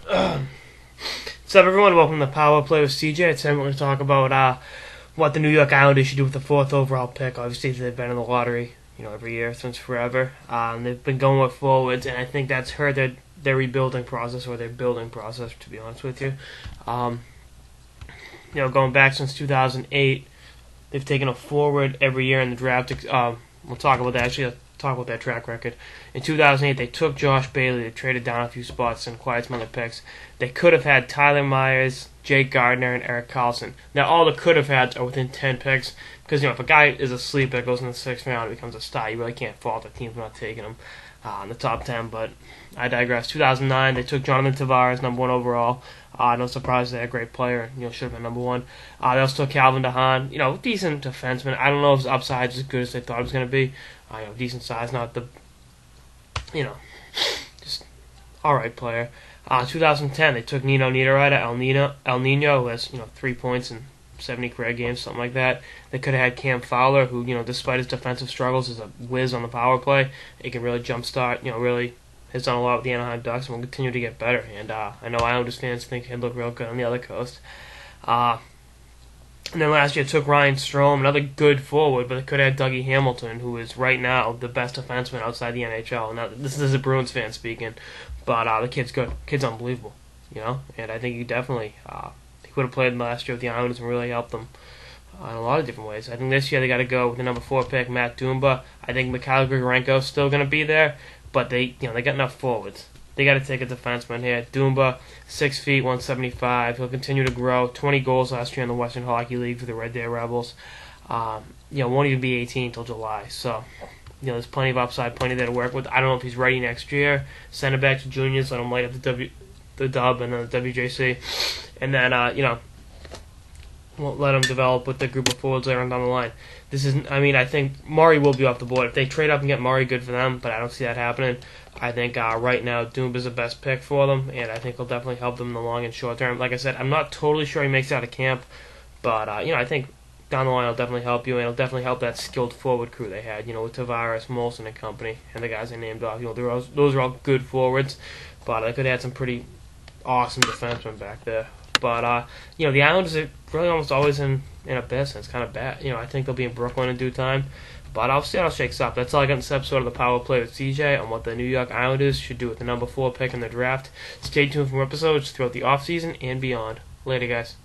What's up, everyone? Welcome to Power Play with CJ. Today we're going to talk about what the New York Islanders should do with the fourth overall pick. Obviously, they've been in the lottery, every year since forever. They've been going with forwards, and I think that's hurt their rebuilding process or their building process, to be honest with you. Going back since 2008, they've taken a forward every year in the draft. We'll talk about that. Actually, I'll talk about their track record. In 2008, they took Josh Bailey. They traded down a few spots and acquired some other picks. They could have had Tyler Myers, Jake Gardner, and Erik Karlsson. Now, all the could have had are within 10 picks because, if a guy is a sleeper, goes in the 6th round, and becomes a star, you really can't fault the team for not taking him in the top 10. But I digress. 2009, they took Jonathan Tavares, number 1 overall. No surprise, they're a great player. Should have been number 1. They also took Calvin DeHaan. Decent defenseman. I don't know if his upside is as good as they thought it was going to be. Decent size, not the, just alright player. 2010, they took Nino Niederreiter, El Nino, who has 3 points in 70 career games, something like that. They could have had Cam Fowler, who despite his defensive struggles, is a whiz on the power play. He can really jumpstart. Really has done a lot with the Anaheim Ducks and will continue to get better. And I know Islanders fans think he'd look real good on the other coast. And then last year took Ryan Strome, another good forward, but they could have had Dougie Hamilton, who is right now the best defenseman outside the NHL. Now, this is a Bruins fan speaking, but the kid's good. Kid's unbelievable, And I think he definitely he would have played last year with the Islanders and really helped them in a lot of different ways. I think this year they got to go with the number 4 pick, Matt Dumba. I think Mikhail Grigorenko is still going to be there, but they got enough forwards. They got to take a defenseman here. Dumba, 6 feet, 175. He'll continue to grow. 20 goals last year in the Western Hockey League for the Red Deer Rebels. Won't even be 18 until July. So, there's plenty of upside, plenty there to work with. I don't know if he's ready next year. Send him back to juniors, let him light up the dub and the WJC, and then won't let him develop with the group of forwards later on down the line. I think Murray will be off the board. If they trade up and get Murray, good for them, but I don't see that happening. I think right now Dumba's the best pick for them, and I think he'll definitely help them in the long and short term. Like I said, I'm not totally sure he makes it out of camp, but I think down the line he'll definitely help you, and he'll definitely help that skilled forward crew they had, with Tavares, Molson, and company, and the guys they named off. Those are all good forwards, but they could have had some pretty awesome defensemen back there. But the Islanders are really almost always in abyss, and it's kind of bad. I think they'll be in Brooklyn in due time. But I'll see how it shakes up. That's all I got in this episode of the Power Play with CJ on what the New York Islanders should do with the number 4 pick in the draft. Stay tuned for more episodes throughout the offseason and beyond. Later, guys.